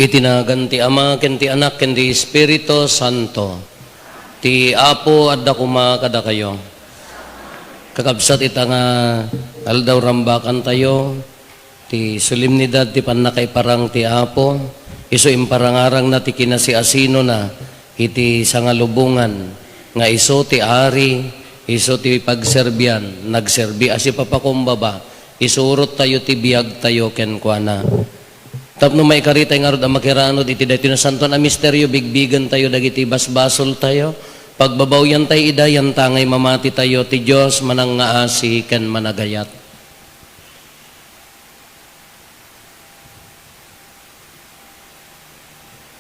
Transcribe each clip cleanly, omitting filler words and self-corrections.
Itinagan ti Ama, ken ti Anak, ken ti Espiritu Santo. Ti Apo adda kuma kada kayo. Kakabsat ita nga aldaw rambakan tayo. Ti solemnidad ti pannakaiparang ti Apo. Iso imparangarang na ti kinasiasino na iti sangalubungan. Nga iso ti ari, iso ti pagserbian. Nagserbi asi papakumbaba. Isurot tayo ti biyag tayo ken kuana. Tapno may karitay nga rod ang makiranod iti dati na santo na misteryo, bigbigan tayo, dagiti basbasol tayo, pagbabawyan tayo idayan tangay mamati tayo, ti Diyos manang ngaasi ken managayat.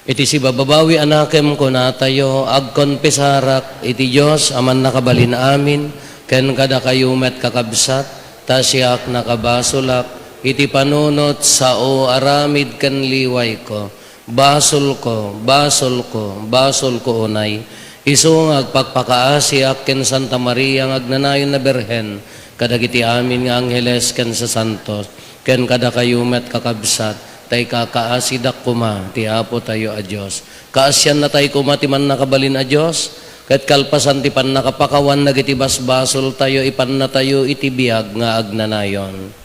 Iti si bababawi anakem ko na tayo, agkonpesarak, iti Diyos aman nakabalin amin, ken kada kayo met kakabsat, tasyak nakabasolak, iti panunot sao aramid kan liway ko, basol ko, basol ko, basol ko unay, iso nga agpagpakaasi akin Santa Maria ng agnanayon na Berhen, kadagiti amin nga Angeles ken sa Santos, ken kada kayo met kakabsat, tay kakaasidak kuma, ti Apo tayo a Diyos. Kaasyan na tayo kuma, ti man nakabalin a Diyos, ket kalpasan ti pan nakapakawan, nagiti basbasol tayo, ipan na tayo itibiyag nga agnanayon.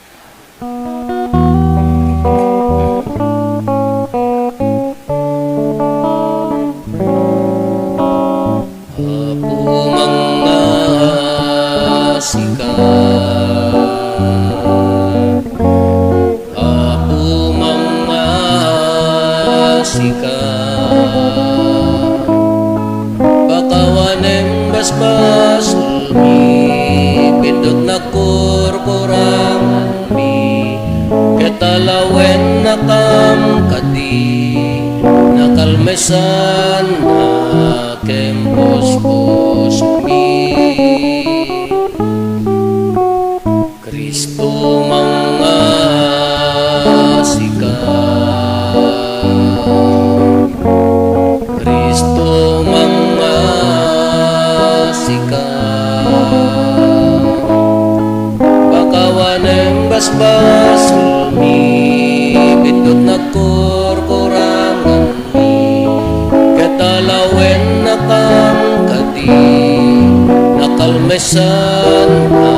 Bakawanem basbasol mi, pindot na kurkurangan mi, ketalawen na kamkati, nakalmesan na kempos-pos mi. Kristo mga Kristo mga bakawanem basbasol mi, pindot na kurkurangan mi, ketalawen na kamkati, nakalmesan na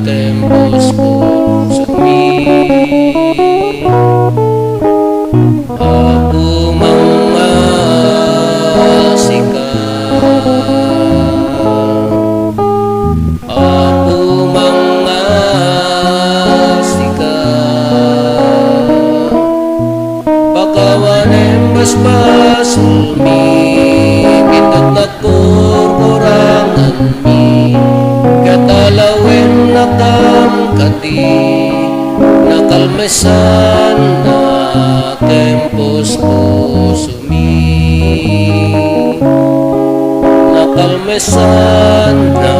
tempos-pos mi. Apo mga Apo mga bakawanem basbasol mi, pindot na kurkurangan mi, katalawen na kamkati, nakalmesan na tempos-pos mi. Nakalmesan na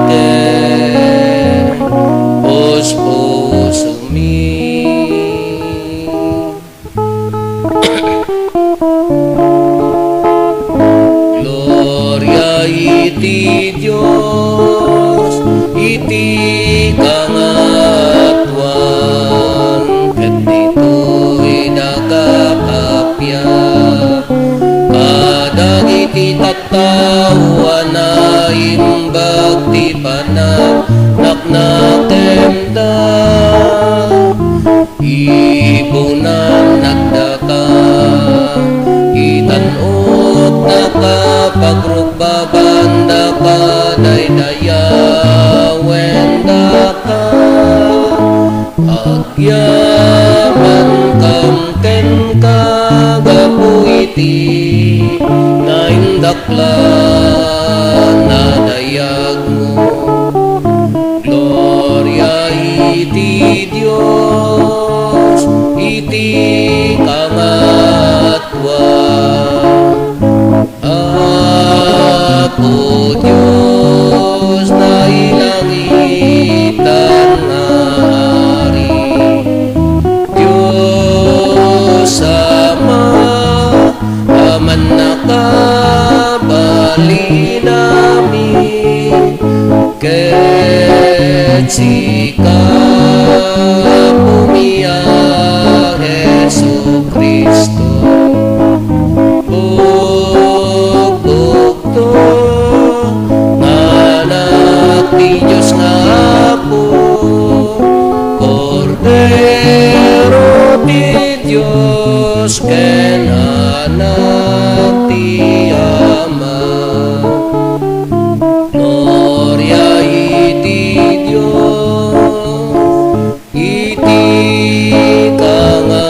tempos-pos mi. Gloria iti Dios, iti kangatuan, ket dito'y nagakapya, kadagiti tatawan na imbag ti panak natemda, ibunan nagdaka, itanot nakapagrugbabanda ka, daydayawen daka, agyaman kamken kaga naindakla na dayag mo. Gloria iti Dios, iti kangatwa. Apo Diyos na ilangitan na hari, Diyos Ama, aman nakabali namin, ket sika pumiya Jesu Kristo. Bukbukto anak ti Diyos nga Apo, Cordero ti Diyos ken anak ti Ama. Gloria iti Dios, iti kangatwa.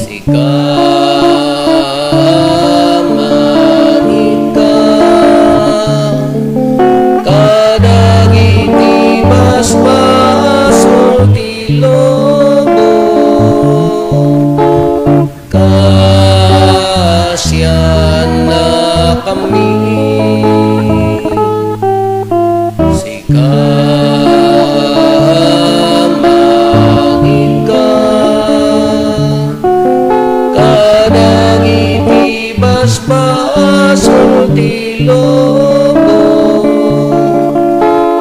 Sika manika, kadagiti basbaso ti lobo, kasyan na kami. Sika manika, kadagiti basbaso ti lobo,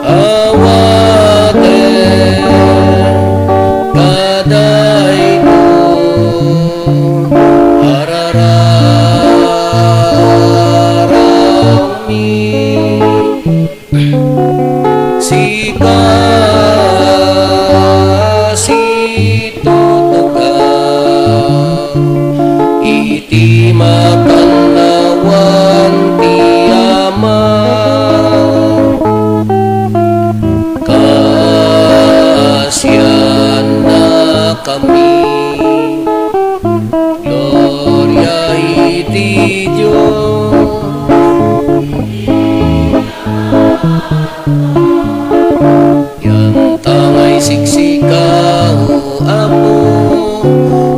awaten kadayto arararami. Sika situtugaw, iti makanawan ti Ama, kasyan na kami. Gloria iti Diyos, yan tangay siksika o Apo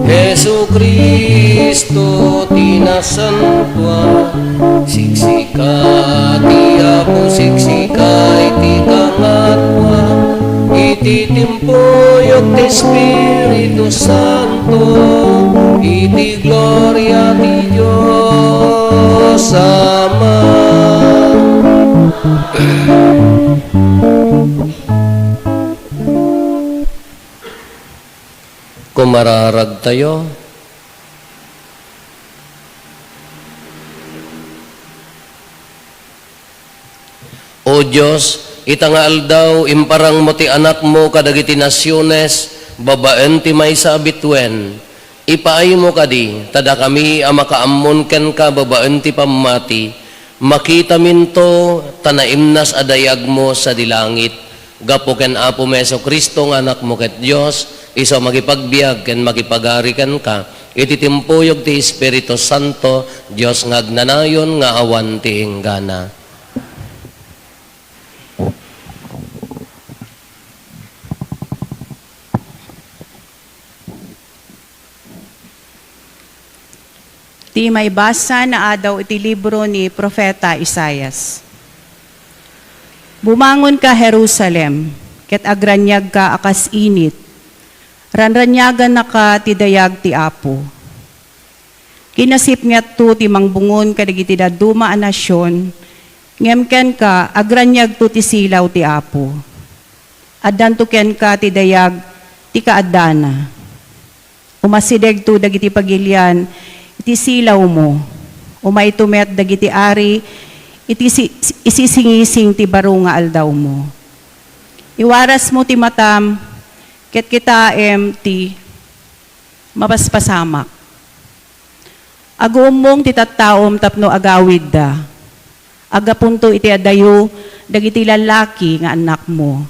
Jesu Kristo tinasantwa. Siksika ti Apo, siksika iti kangatwa, iti timpuyok ti Espiritu Santo, iti gloria ti Diyos Ama. Kumararag tayo. O Diyos, itangal daw imparang mo ti anak mo kadagiti nasyones, babaen ti may sa abitwen. Ipaay mo kadi, tada kami amakaammon ken ka babaen ti pamati. Makita minto tanaimnas adayag mo sa dilangit. Gapo ken Apo Meso Kristo nga anak mo ket Dios, iso magipagbiag ken magipagari ken ka. Iti timpuyog ti Espiritu Santo, Dios nga agnanayon nga awan ti inggana. Ti may basa na adaw iti libro ni Propeta Isaias. Bumangon ka Jerusalem, ket agranyag ka akas init. Ranranyagan na ka ti dayag ti Apo. Kinasip ngat tu ti mangbungon kadagiti daduma a nasyon, ngemken ka agranyag tu ti silaw ti Apo. Addan tu ken ka ti dayag ti kaadana. Umasideg tu dagiti pagilian iti silaw mo, umay tumet dagiti ari, iti isisingising ti baro nga aldaw mo. Iwaras mo ti matam, ket kitaem ti mapaspasamak. Agumong ti tattaom tapno agawid da. Agapunto iti adayo, dagiti lalaki nga anak mo.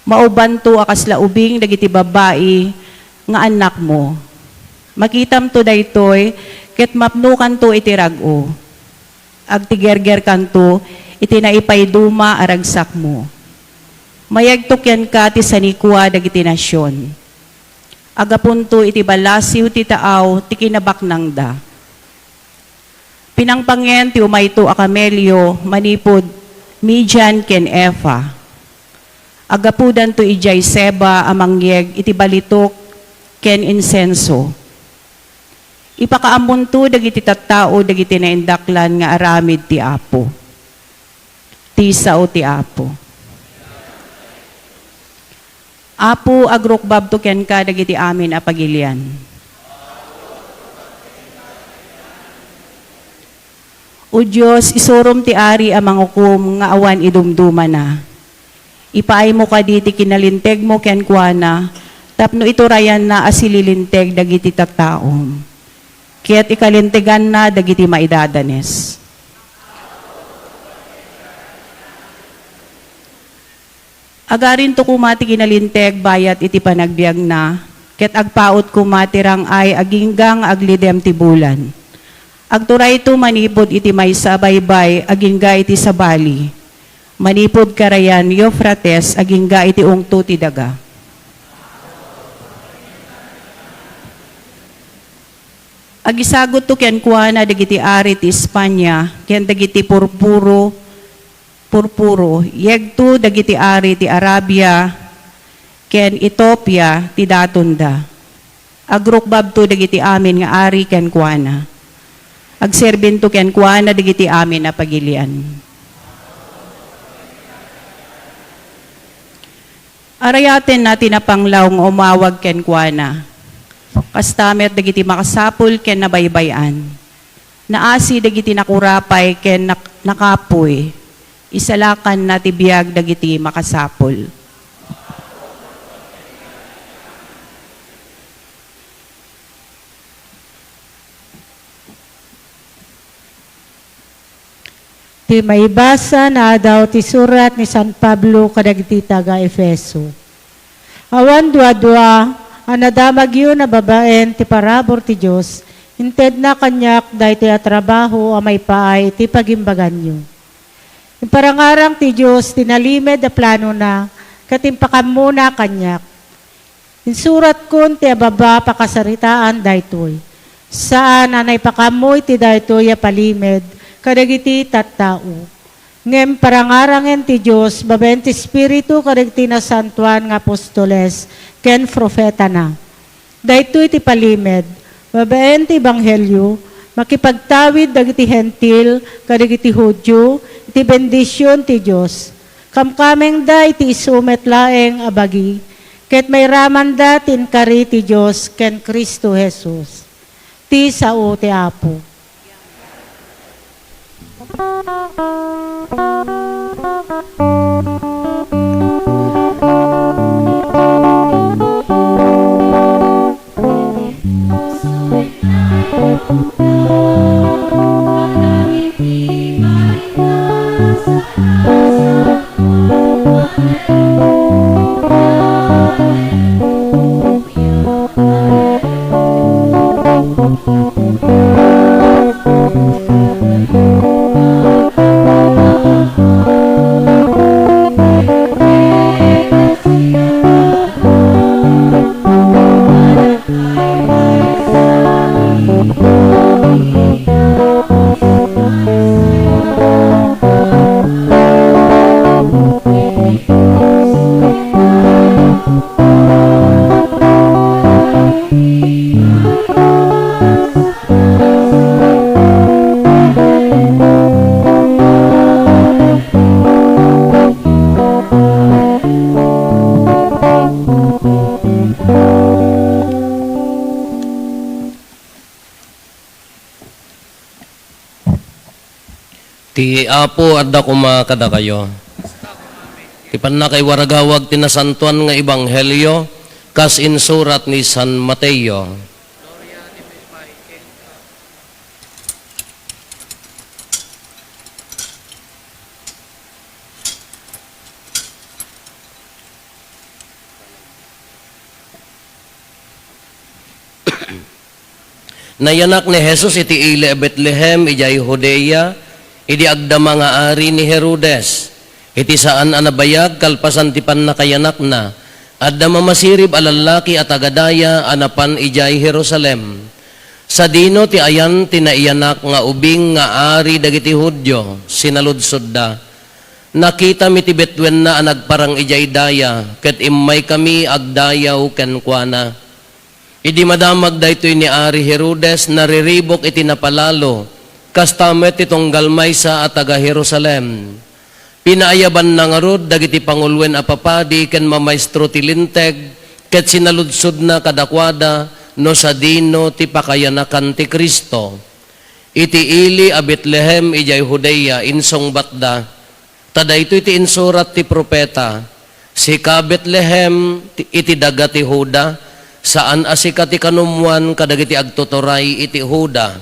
Maubanto akas laubing dagiti babae, nga anak mo. Makitam to daytoy, ket mapnukan to itirago. Agtigerger kanto, itinaipay duma aragsak mo. Mayagtok yan ka ti sanikwa dagiti nasyon. Agapunto iti balasiw ti taaw ti kinabaknang da. Pinangpangyen ti umayto a kamelyo manipod Midian ken Efa. Agapudan to ijay seba amangyeg iti balitok ken insenso. Ipakaamunto dagiti tattao dagiti naindaklan nga aramid ti Apo. Tisa o ti Apo. Apo agrukbab to ken ka dagiti amin a pagilian. O Diyos, isurom ti ari amang ukum nga awan idumduma na. Ipaay mo ka diti kinalinteg mo ken kuana, tapno iturayan na asililinteg dagiti tattaom. Kaya't ikalintegan na dagiti maidadanes. Agarin to kumati kinalinteg bayat iti panagbiag na, kaya't agpaot kumatirang ay aginggang aglidem ti bulan. Agturay ito manipod iti may sabaybay, agingga iti sabali. Manipod karayan, Eufrates, agingga iti ungto ti daga. Agisagot to ken kuana dagiti ari ti Espanya, ken dagiti purpuro, yegto dagiti ari ti Arabia, ken Ethiopia ti datunda. Agrukbab to dagiti amin nga ari ken kuana. Agserbin to ken kuana dagiti amin na pagilian. Arayaten natin na panglawng umawag ken kuana. Kastamet dagiti makasapul ken nabaybayan. Naasi dagiti nakurapay ken nakapoy. Isalakan na tibiyag dagiti makasapul. Ti maibasa na daw ti surat ni San Pablo kadagiti taga Efeso. Awan dua-dua, anadamag yun na babaen ti parabor ti Diyos, inted na kanyak dahi ti atrabaho amay paay ti pagimbagan nyo. Iparangarang ti Diyos, tinalimed a plano na, katimpakam muna kanyak. Insurat kun ti ababa pakasaritaan daytoy. Saan anay pakamoy ti daytoy a palimed, kadagiti tattao. Ngem parangarangen ti Diyos, babaen ti Espiritu kadagiti na santuan nga apostoles, ken profeta na. Daytoy ti palimed, babaen ti Ebanghelyo, makipagtawid dagiti hentil, kadagiti Hudyo, iti bendisyon ti Diyos. Kamkameng da iti isumet laeng abagi, ket may raman da tinkari ti Diyos, ken Kristo Jesus. Ti sao ti Apo. Ti Apo adda kumakada kayo. Ti panna kay waragawag tinasantuan nga ebanghelyo kas insurat ni San Mateo. Nayanak ni Jesus iti ili Bethlehem, ijay Judea, idi agdama nga ari ni Herodes. Iti saan anabayag, kalpasan ti pan nakayanak na. Adda mamasirib alalaki at agadaya, anapan ijay Jerusalem. Sa dino ti ayan tinaiyanak nga ubing nga ari dagiti Hudyo, sinaludsod da. Nakita mi ti betwen na anagparang ijay daya, ket immay kami agdayaw ken kuana. Idi madamag daytoy ni Ari Herodes, nariribok iti napalalo, kastamet itong galmaysa at taga Jerusalem. Pinaayaban na nga rod, dagiti pangulwen apapadi, ken mamaestro ti linteg, ket sinaludsod na kadakwada, no sa dino ti pakayanakan ti Kristo. Iti ili a Bethlehem, ijay Judea, insong batda, tadaytoy ti insurat ti propeta, si ka Bethlehem, iti daga ti Huda, saan asikati kanumwan kadagiti agtuturay iti Huda.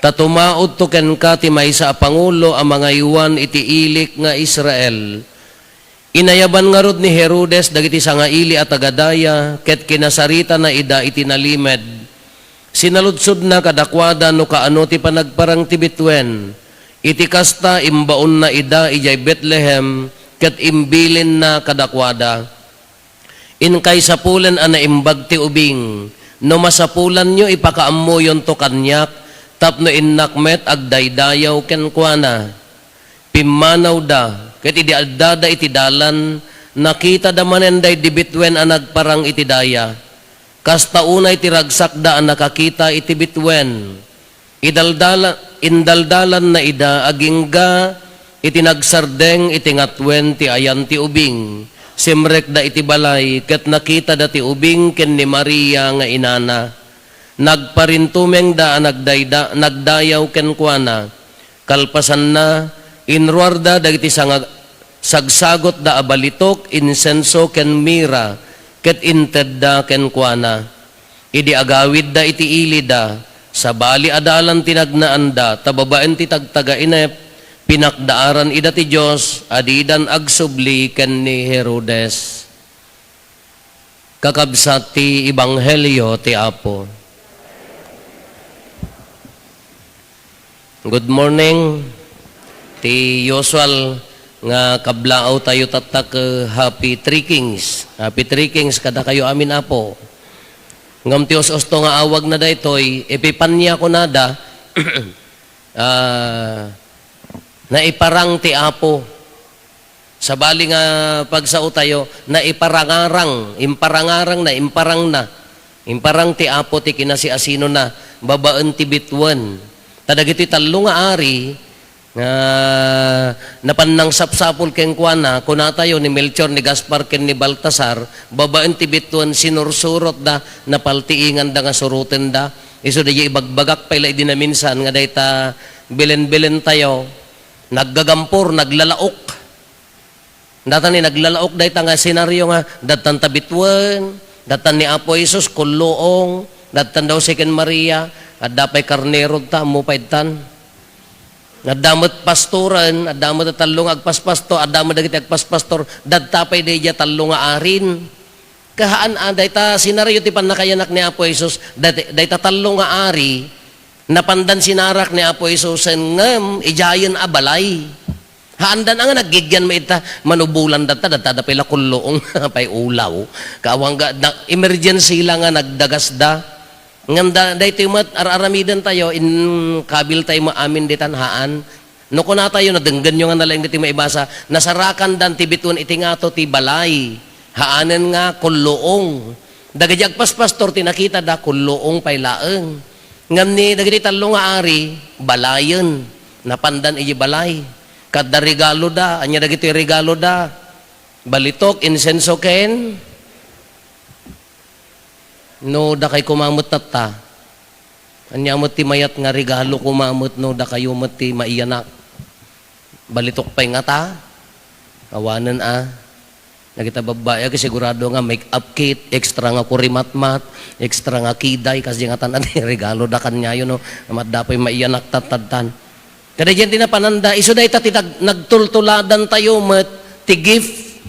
Tatumaod to ken ka ti maysa a pangulo a mga iwan iti ilik nga Israel. Inayaban nga rod ni Herodes dagiti sangaili at agadaya ket kinasarita na ida iti nalimed. Sinaludsod na kadakwada no kaano ti panagparang ti bitwen. Iti kasta imbaon na ida ijay Bethlehem ket imbilin na kadakwada. In kay sapulan ana imbag ti ubing, no masapulan nyo ipakaammo yon to kanyak, tapno innakmet agdaydayaw ken kuana. Pimmanaw da, ket idi addada iti dalan, nakita da manenday di bitwen a nagparang iti daya. Kasta unay ti ragsak da a nakakita iti bitwen. Indaldalan na ida agingga iti nagsardeng iti ngatwen ti ayan ti ubing. Simrek da iti balay, ket nakita da ti ubing ken ni Maria nga inana. Nagparintumeng da nagdayaw ken kuana. Kalpasan na, inruar da dagiti sagsagot da abalitok, insenso ken mira, ket inted da ken kuana. Idi agawid da iti ili da, sa bali adalan tinagnaan da, tababaen ti tagtaga inep, pinakdaaran ida ti Diyos, adidan agsubli ken ni Herodes. Kakabsat ti Ebanghelyo ti Apo. Good morning. Ti usual nga kablaaw tayo tatak Happy Three Kings. Happy Three Kings kada kayo amin Apo. Ngam ti os-osto nga awag na daytoy, epipanya ko nada, na iparang ti Apo. Sa bali nga pagsao tayo, na iparangarang, imparang na. Imparang ti Apo ti kinasi asino na, babaan ti bitwan. Tadagiti talo nga ari, nga napannang sapsapol ken kuana, kuna tayo ni Melchor, ni Gaspar, ken ni Baltasar, babaan ti bitwan, sinursurot da, napaltiingan da nga suruten da. Iso da ibagbagak pa ila na minsan, nga dayta bilen-bilen tayo, naggagampor, naglalaok. Datan ni naglalaok dahil nga senaryo nga, datan tabitwan, datan ni Apo Isus, kulloong, datan daw si Ken Maria, at dapay karnero ta, mupaitan. Adamot pastoran, adamot at talong agpaspasto, adamot dagiti agpaspastor, dadtapay dahil talong arin. Kahaan, dahil ta senaryo ti panakayanak ni Apo Isus, dahil ta talong ari, napandan sinarak ni Apo Isus ngam ijayan abalay. Haandan ang naggigyan mo ita manubulan data pila kulloong pay ulaw. Kawang emergency lang nga nagdagas da. Ngam daytoy mat araramidan tayo in kabil tayo maamin ditan haan. No kuna tayo nadenggan yo nga nalang diti maibasa nasarakan dan tibitun iti ngato ti balay. Haanen nga kulloong. Dagajag pastor tinakita da kulloong pay laeng. Ngam ni dagiti talo nga ari, balayon, napandan iji balay. Kada regalo da, anya dagiti regalo da. Balitok, insenso ken. No, da kay kumamot tata. Anya mo ti mayat nga regalo kumamot no, da kayo mo ti maiyanak. Balitok pa'y nga ta. Awanan Nagita babae, sigurado nga make-up kit, extra nga kurimat-mat, extra nga kiday, kasi nga tanan, regalo da kanya yun, no? Dapoy maiyanak tatatan. Kada dyan tinapananda, iso da itatitag, nagtultuladan tayo, ti gift,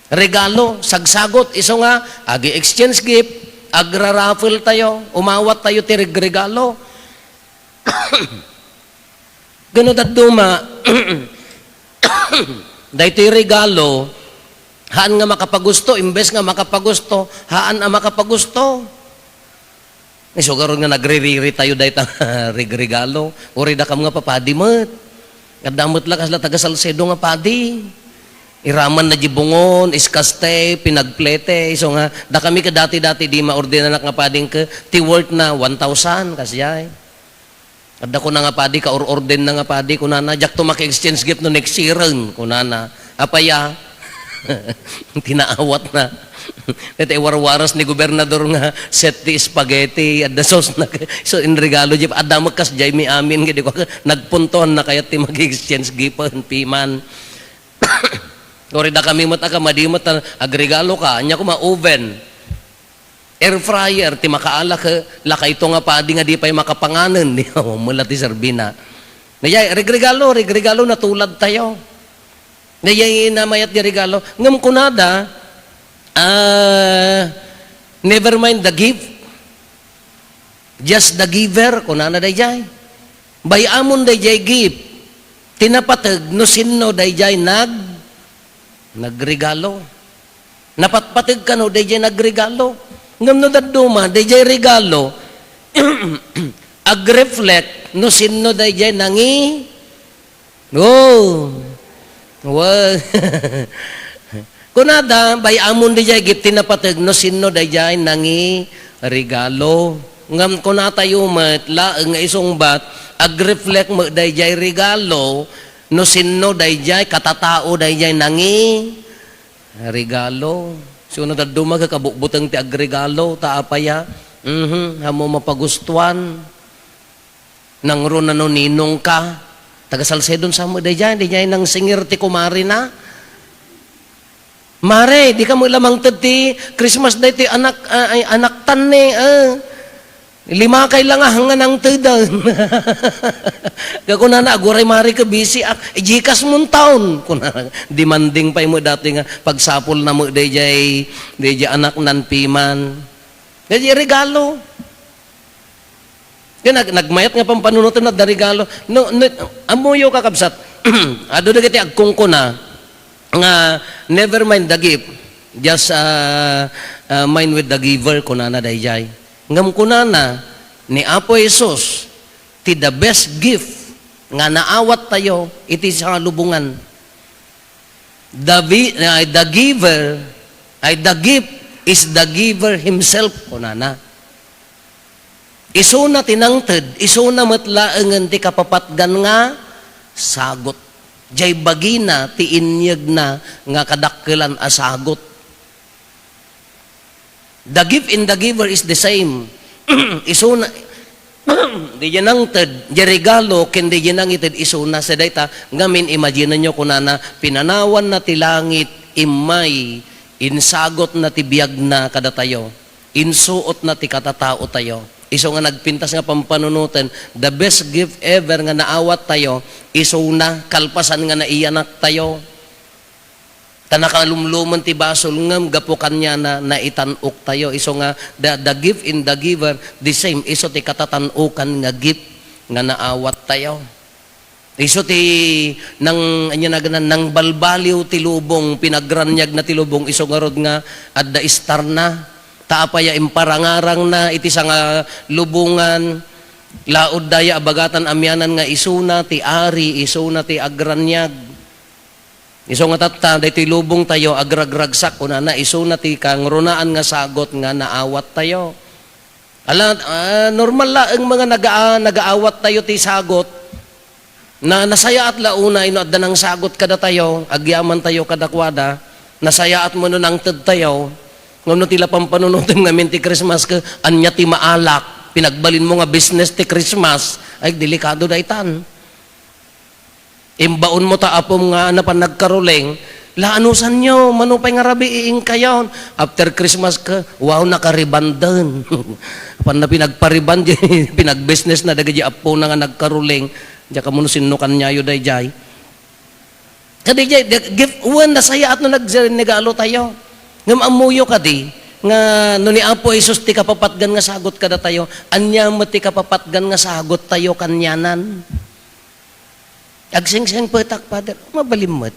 regalo, sagsagot, iso nga, agi exchange gift, Agra-raffle tayo, umawat tayo ti regalo. Ganun at duma, dahil ito'y regalo, haan nga makapagusto, imbes nga makapagusto, haan nga makapagusto. So, garon nga nagre-riri tayo dahil regalo. Uri da kam nga papadimot. At damot lang kasla taga Salcedo nga padi. Iraman na jibungon, iskaste, pinagplete. So nga, da kami ka dati-dati di maordina na nga pading ka, ti worth na 1,000 kasya eh. At ako na nga padi, ka-orden na nga padi, kunana, jak to maki-exchange gift no next year, kunana, apaya, tinaawat na. At warwaras ni gobernador nga, set ti spaghetti, at the sauce na, so in regalo, jip, adamag kas jay mi amin, gidi ko, nagpunton na kaya ti maki-exchange gift, piman. Kori da kami mata ka, madimot na, agregalo ka, anya ko ma-oven, air fryer, ti makaala ka, laka ito nga padi nga di pa'y makapanganan. Mula ti Serbina. Nayay, regregalo na tulad tayo. Nayay namayat di regalo. Ngam kunada, never mind the gift. Just the giver, kunana dayjay. Bayamon dayjay gift. Tinapatag, no sinno dayjay nagregalo. Napatpatag ka no dayjay nagregalo. Ngam no daduma, dayjay regalo, ag-reflect, no sinno dayjay nangi, kunada, bayamon dayjay gipti na patag, no sinno dayjay nangi regalo. Ngam kunata yumat, laeng nga isong bat, ag-reflect mo dayjay regalo, no sinno dayjay, katatao dayjay nangi regalo. So, nadaduma ka kabukbutang ti agregalo, taapaya, hamo mapagustuan, nang ron ano ninong ka, taga Salcedon sa mo, dayjay nang singir ti kumari na. Mare, di ka mo lamang ti Christmas day ti anak tan ni, 5 kailangan nga nang teda. Kuna na, aguray mari ka busy, jikas mong taon. Kuna, demanding pa mo dati nga, pagsapol na mo, dayjay anak nan piman. Dayjay regalo. Kaya nagmayat nga pang panunutan na da regalo. No, amuyo kakabsat. Ado na kiti agkong ko na, nga, never mind the gift, just mind with the giver, kuna na dayjay. Ngam kunana ni Apo Jesus ti the best gift nga naawat tayo iti sa lubungan. The giver the gift is the giver himself kunana. Isuna tinangted, isuna matlaengan ti kapapatgan nga sagot. Jay bagina ti inyag na nga kadakkelan a sagot. The gift in the giver is the same. Isuna, di yan ang tad, di regalo, kundi yan ang itad isuna sa data, ngamin, imagine nyo kunana, pinanawan na ti langit, imay, insagot na ti biyag na kada tayo, insuot na ti katatao tayo. Iso nga nagpintas nga pampanunutan, the best gift ever nga naawat tayo, isuna, kalpasan nga naiyanak tayo. Tanakalumluman ti basol ngam gapukan niya na naitanok tayo. Iso nga the gift in the giver the same. Iso ti katatanukan nga gift nga naawat tayo. Iso ti nang anya naganan nang balbaliw ti lubong pinagranyag na ti lubong iso nga rod nga adda istar na taapaya imparangarang na iti sa nga lubungan laod daya abagatan amyanan nga isuna ti ari isuna ti agranyag. Iso nga tatta, dahil lubong tayo, agragragsak, kuna na, iso na ti kang runaan nga sagot nga naawat tayo. Normal la, ang mga nagaawat tayo ti sagot, na nasaya at launa, inoadda ng sagot kada tayo, agyaman tayo kadakwada, nasaya at mo nun ang tad tayo, ngano tila pampanunutin ngamin ti Christmas ka, anya ti maalak, pinagbalin mo nga business ti Christmas, ay delikado da itan. Imbaon mo taapom nga na pan nagkaruleng, laanusan nyo, manupay nga rabi iing kayon. After Christmas ka, wow, nakaribandan. Pan na pinagpariban, pinag-business na dagay apo na nga nagkaruleng, diya ka muna sinukan niya yun day jay. Kadi jay, give, uwan, nasaya at no nagnegalo tayo. Ngam amuyo ka di, nga no ni Apo Jesus ti kapapatgan nga sagot kada tayo, anya mo ti kapapatgan nga sagot tayo kanyanan. Agsing-sing petak, Father, mabalimot.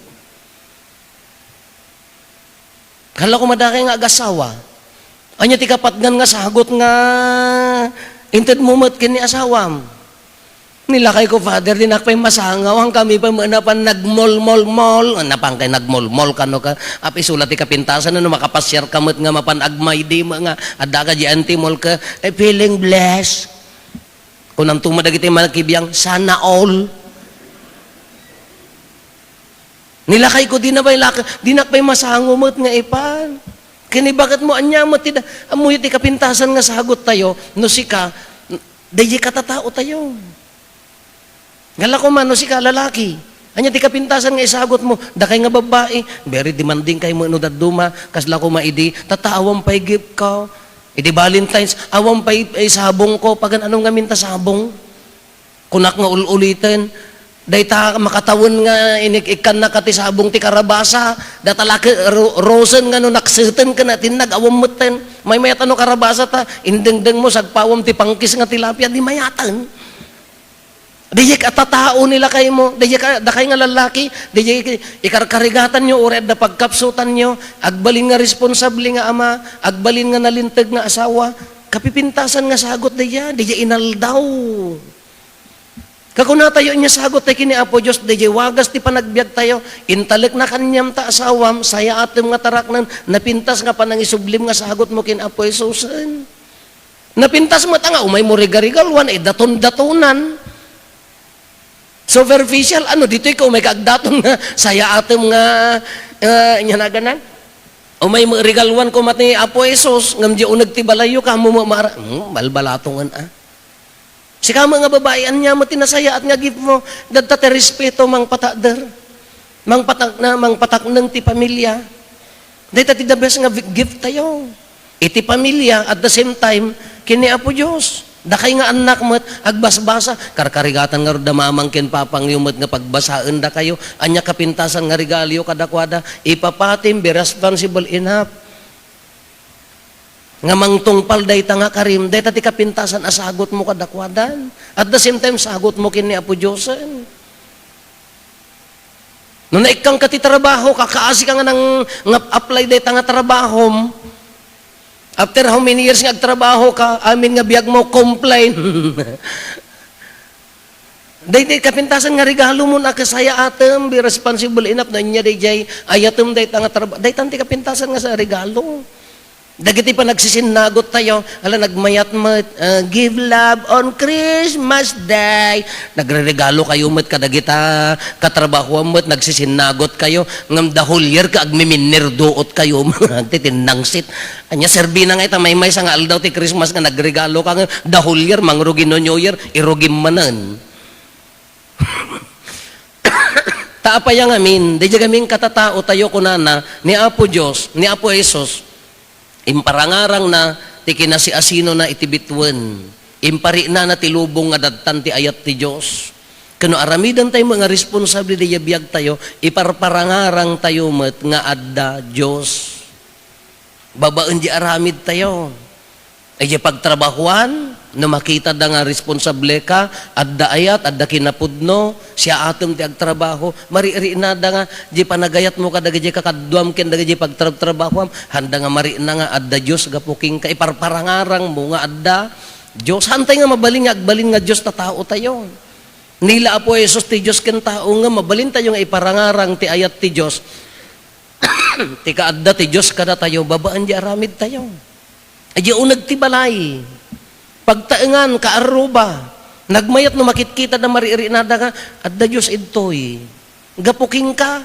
Kala ko madaki nga agasawa. Anya ti kapatgan nga sagot nga inted mo mat kini asawam. Nilakay ko, Father, dinakpay masangaw, ang kami pa manapan nagmol-mol-mol, napang kay nagmol-mol kano ka, api sulat ti kapintasan na makapasyar kamot nga mapanagmay di mga adda ka di anti-mol ka, feeling blessed. Kung nang tumadag iti manakibiyang, sana all. Nilakay ko din na ba dinakpay masangumot nga ipan. Kini bakit mo anya mo ti amoy ti kapintasan nga sagot tayo no sika dayi katatao tayo. Ngala ko man no sika lalaki. Anya ti kapintasan nga isagot mo dakay nga babae very demanding kay mo no daduma kasla ko maidi tatawam pay gift ko. Idi Valentine's awam pay sabong ko pagan anong nga minta sabong. Kunak nga ulitin dayta makatawon nga inikikan na kati sabong ti karabasa datalaki rosen nga no nakseten ka natin nag-awam meten may mayatan no karabasa ta indengdeng mo sagpawam ti pangkis nga tilapia di mayatan diyek atatao nila kay mo diyek dakay nga lalaki diyek ikarkarigatan nyo ured na pagkapsutan nyo agbalin nga responsable nga ama agbalin nga nalintag nga asawa kapipintasan nga sagot diyek inaldaw. Kakuna tayo niya sagot tayo kini Apo Diyos, DJ wagas ti panagbiag tayo, intalik na kanyam ta asawam, saya atim nga taraknan, napintas nga panangisublim nga sagot mo kin Apo Jesusen. Napintas mo nga, umay mo regarigalwan, daton-datonan. Superficial, dito ikaw may kaagdaton nga, saya atim nga, inyanaganan. Umay mo regalwan ko mati Apo Jesus, ngamdi unag ti balayo ka, mumamara, balbalatongan Si kama nga babayan niya mo tinasaya at nga gift mo dadta te respeto mang patader. Mang patak ng ti pamilya. Dayta ti the best nga gift tayo. Iti pamilya at the same time kini Apo Dios. Dakay nga anak mo agbasbasa karkarigatan nga da mamangkin papang yumot nga pagbasaan da kayo anya kapintasan nga regalyo kadakwada ipapatim be responsible enough. Nga mangtungpal dayta nga karim, dayta ti kapintasan asagot mo kadakwadan. At the same time, sagot mo kini Apo Diyosen. No naikang kati trabaho, kakaasi ka nga nang apply dayta nga trabaho. After how many years nga agtrabaho ka, amin nga biyag mo, complain. Dayta kapintasan nga regalo mo na kasaya atem, be responsible enough na niya dayjay, ayatem dayta nga trabaho. Dayta ti kapintasan nga sa regalo. Dagiti pa nagsisinagot tayo, nagmayat mo, give love on Christmas Day. Nagre-regalo kayo mo't kadagita, katrabaho mo't nagsisinagot kayo, ngam the whole year ka agmiminirdoot kayo, titinangsit. Anya serbina nga ita, may sa nga aldaw ti Christmas nga nagregalo ka nga, the whole year, mangrugi no New Year, irugim manan. Taapaya nga min, di kaming katatao tayo kunana, ni Apo Diyos, ni Apo Jesus, imparangarang na ti kinasiasino na itibitwen. Impari na tilubong nga dadtan ti ayat ti Diyos. Kano aramidan tayo mga responsable di yabiyag tayo, iparparangarang tayo met nga adda Diyos. Babaan di aramid tayo. Ay pagtrabahuan, na makita da nga responsable ka, adda ayat, adda kinapudno, siya atom ti agtrabaho, mariri na da nga, di panagayat mo ka, daga di kakadwam ken, daga di pagtrabahuam, handa nga mari na nga, adda Diyos, gapuking ka, iparparangarang mo nga adda, Diyos, hantay nga mabaling nga, agbalin nga Diyos na tao tayo. Nila Apo Jesus ti Diyos ken tao nga, mabalin tayo nga iparangarang ti ayat ti Diyos, ti kaadda ti Diyos kada tayo, babaan di aramid tayo. Ay di unag ti balay. Pagtaengan ka aruba. Nagmayat no makitkita na mariri na da nga adda Diyos idtoy. Gapuking ka.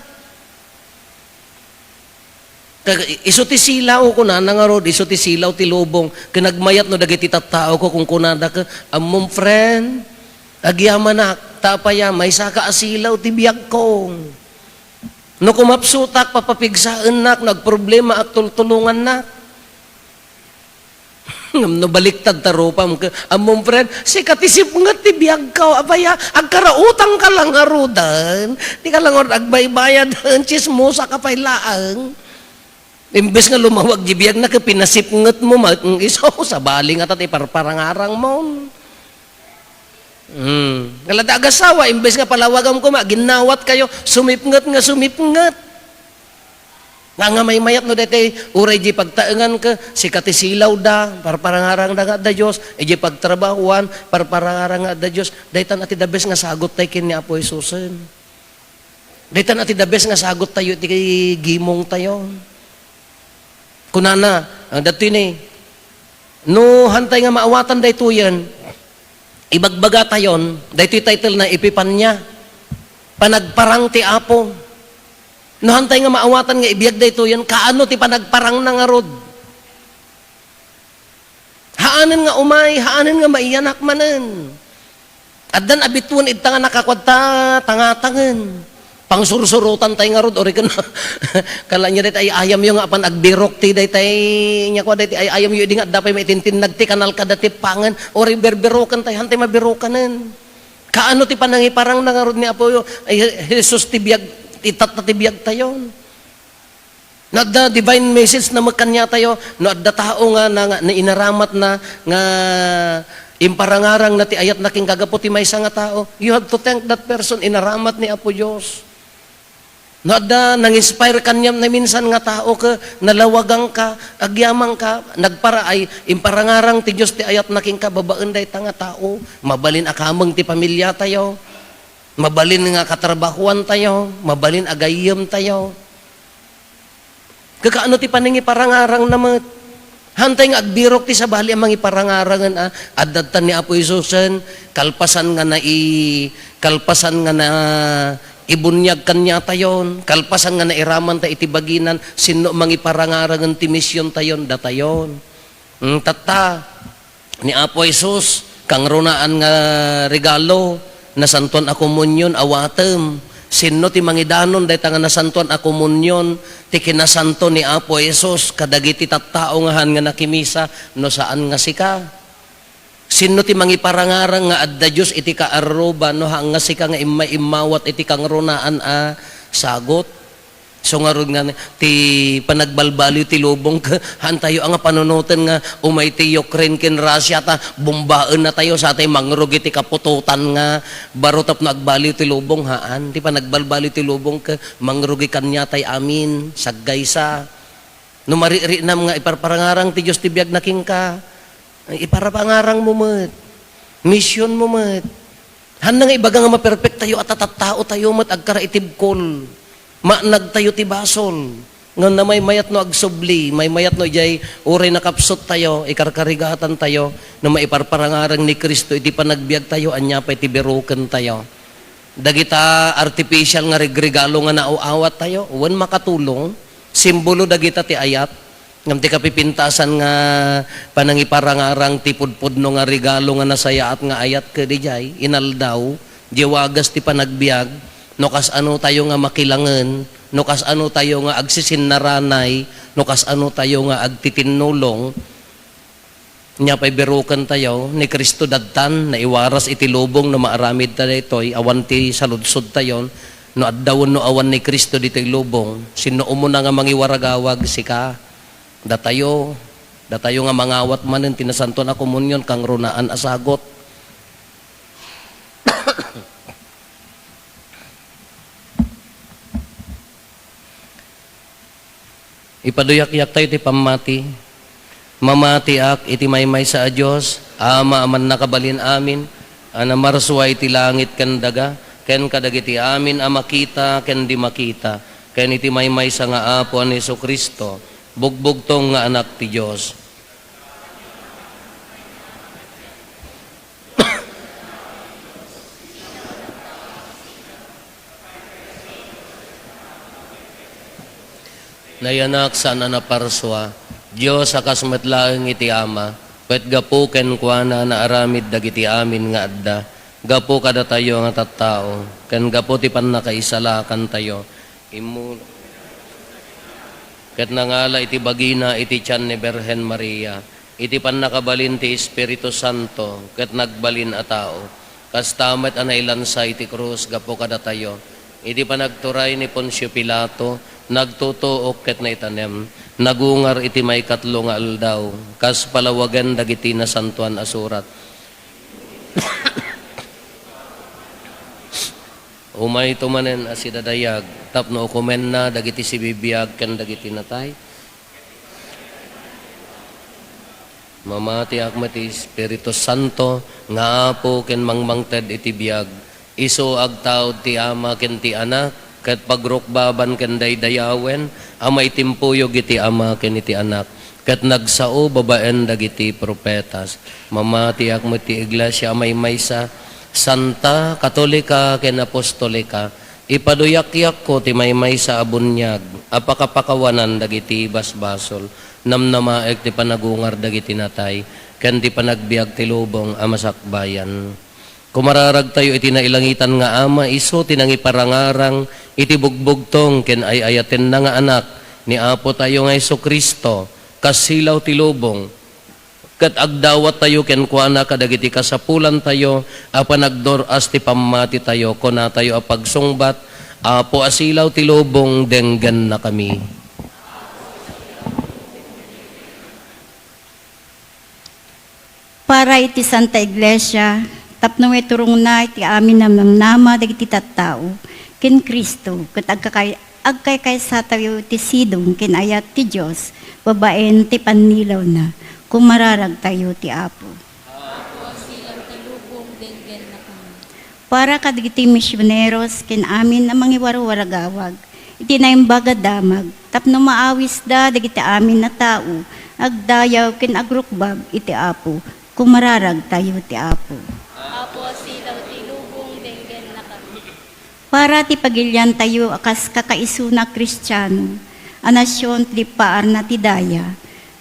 Iso ti silaw ko na nangarod, iso ti silaw ti lubong. Kinagmayat no dagiti tattao ko kung kunada ka amom friend. Agyamanak tapaya may saka asilaw ti biag ko. No kumapsutak papapigsaan nak nagproblema at tultulungan nak. No baliktad tarupam ka among friend si katisip nga ti biag ka abaya agkarautang ka lang arudan di ka lang agbaybayad chismosa ka pay laang Imbes nga lumawag jibiyag na pinasipnget mo ang iso sa baling at iparparangarang mo. Kalada agasawa, imbes nga palawagam ko ginawat kayo, sumipnget nga sumipnget. Nga may mayat no dete uray di pagtaengan ka si katisilaw da parparangarang da da Dios iji pagtrabahuan parparangarang da Dios daytan ati the best nga sagot tay ken ni Apo Jesusen. Daytan ati the best nga sagot tayo ti kay gimong tayo. Kunana ang dati ni no hantay nga maawatan daytoyan ibagbaga tayon daytoy title na ipipanya panagparang ti Apo. No hantay nga maawatan nga ibiyag daytoyan kaano ti panagparang na nga rod. Haanen nga umay, haanen nga maiyanak manen. Addan abituan ita nga nakakwadta tangatangen. Pangsursurutan tay nga rod ori ken kala nya day ayam yo nga apan agbirok ti day tay nya kwa day ay ayam yo di nga dapay maitintin nagti kanal kada ti pangen ori berberokan tay hantay mabirokanen. Kaano ti panangiparang na nga rod ni Apo ay Jesus ti biag itat na tibiyag tayo. No adda divine message na magkanya tayo, no adda tao nga na inaramat na nga imparangarang na ti ayat na king kagaputi may nga tao. You have to thank that person inaramat ni Apo Diyos. No adda nang-inspire kanyam na minsan nga tao ka, nalawagang ka, agyamang ka, nagpara ay imparangarang ti Diyos ti ayat na king kababaan day ta nga tao. Mabalin akamang ti pamilya tayo. Mabalin nga katrabahuan tayo, mabalin agayem tayo. Kakaano ti paningi parangarang namat. Hantay nga agbirok ti sa bali ang mga iparangarangan addatan ni Apo Jesusen kalpasan nga na ibunyag kanya tayon, kalpasan nga na iraman ta iti baginan sino mga iparangarangan ti misyon tayon datayon. Tata ni Apo Jesus kang runaan nga regalo na santon a komunyon awatem. Sino ti mangidanon day nga nasanton a komunyon ti kinasanto ni Apo Jesus kadagiti tattao nga han nga nakimisa no saan nga sika. Sino ti mangiparangarang nga adda Dios iti kaaruba no hang nga sika nga imawat iti kang runaan a sagot. So nga ron nga ti panagbalbaliw ti lubong han tayo ang panunutan nga umay ti Ukraine ken Russia ta bombaan na tayo sa tay mangrug iti kapututan nga barotap na agbaliw ti lubong haan ti panagbalbaliw ti lubong ka mangrugi kanya tay amin saggaysa no mariri nam nga iparparangarang ti Dios ti biag na king ka iparapangarang mo met mission mo met han nga ibaga nga maperfect tayo at tattao tayo met agkara itibkol nagtayo ti basol. Nga na may mayat no agsubli, may mayat no jay uray nakapsot tayo, ikarkarigatan tayo, na maiparparangarang ni Kristo, iti panagbiag tayo, anya pa iti beruken tayo. Dagita artificial nga regregalo nga nauawat tayo, uwan makatulong, simbolo dagita ti ayat, ngam ti kapipintasan nga panangiparangarang ti pudpudno nga regalo nga nasaya at nga ayat ka di jay, inaldaw, jiwagas ti panagbiag, no kas ano tayo nga makilangan, no kas ano tayo nga agsisinnaranay, no kas ano tayo nga agtitinulong, nya pa'y berukan tayo, ni Kristo dadtan, na iwaras iti lubong na maaramid tayo ito'y, awan ti saludsod tayo, no addawon no awan ni Kristo dito'y lubong, sino umuna nga mangiwaragawag sika, datayo nga mangawat manen, tinasanto na komunyon, kang runaan asagot. Ipaduyak-yak tayo ti pamati. Mamati ak iti maymay sa Diyos, ama aman nakabalin amin, anamarsuay ti langit ken daga, ken kadagiti amin a makita ken di makita, ken iti maymay sa nga apo ni Jesucristo, bugbugtong nga anak ti Diyos. Nayanak sana na parswa, Diyos akas matlaeng iti ama, pet gapu ken kuana na aramid dagiti amin nga adda, gapu kada tayo nga tattao, ken gapu ti pannakaisalakan tayo, ket nangala iti bagina iti tiyan ni Berhen Maria, iti pannakabalin ti Espiritu Santo, ket nagbalin a tao, kas tamet anay lansay iti krus, gapu kada tayo, iti panagturay ni Poncio Pilato, nagtutuok ket na itanem, nagungar iti may katlo nga aldaw, kas palawagan dagiti na santuan asurat. Umay tumanen asidadayag, tapno ukumen na dagiti si bibiyag ken dagiti natay. Mamati akmati Espiritu Santo, nga apo ken mangmangted iti biyag, iso agtaod ti ama ken ti anak, ket pagrukbaban ken daydayawen, amay timpuyog iti ama ken iti anak, ket nagsao babaen dagiti propetas. Mamati akmati iglesia amay maysa, Santa, Katolika, ken Apostolika, ipaduyak-yak ko ti maymay sa abunyag, apakapakawanan dagiti basbasol, namnamaek ti panagungar dagiti natay, ken ti panagbiag ti lubong amasakbayan. Kumararag tayo iti nailangitan nga ama, iso tinangiparangarang, iti bugbugtong, ken ay ayaten na nga anak, ni Apo tayo nga Jesucristo, kasilaw ti lubong, kat agdawat tayo ken kuana kadagiti kasapulan tayo apan nagdoras ti pamati tayo kuna tayo apagsungbat apo asilaw ti lubong denggan na kami. Para iti Santa Iglesia, tapno turong na iti amin namnama dagiti tattao ken Kristo ket agkay sa tayo ti sidong ken ayat ti Dios babaen ti pannilaw na kumararag tayo ti Apo. Para kadagiti misyoneros ken amin ang mangiwarwaragawag, iti naimbaga damag, tapno maawis da dagiti amin na tao, agdayaw ken agrukbab iti Apo, kumararag tayo ti Apo. Apo silaw ti lubong denggen na kami. Para ti pagilyan tayo akas kakaisuna Kristiyano, anasyon ti paar na ti daya,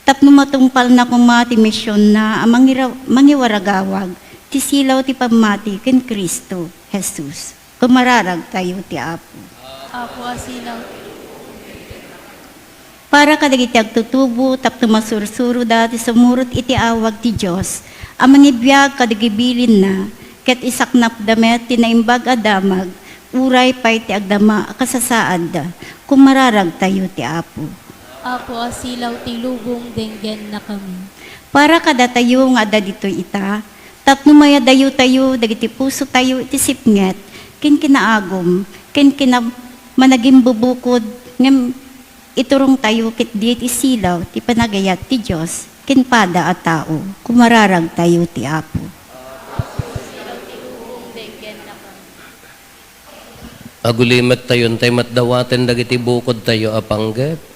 tapno matungpal na kumati misyon na ang mangiwaragawag, ti silaw ti pamati ken Kristo, Jesus. Kumararag tayo ti Apo. Apo silaw. Para kadagiti agtutubo, tapno masursuro dati sumurot iti awag ti Diyos, ang mangibiyag kadagibilin na, ket isaknap damet ti naimbag adamag, uray pay ti agdama akasasaad da, kumararag tayo ti Apo. Apo silaw ti lubong denggen na kami. Para kada tayo nga ada dito ita, tapno maya dayo tayo, dagiti puso tayo iti sipnget, ken kinaagom, ken managing bubukod, ngem iturong tayo ket diet isilaw, ti panagayat ti Diyos, ken pada a tao, kumararag tayo ti Apo. Silaw ti lubong denggen na kami. Agulimet tayo tay matdawaten dagiti bukod tayo apanggep.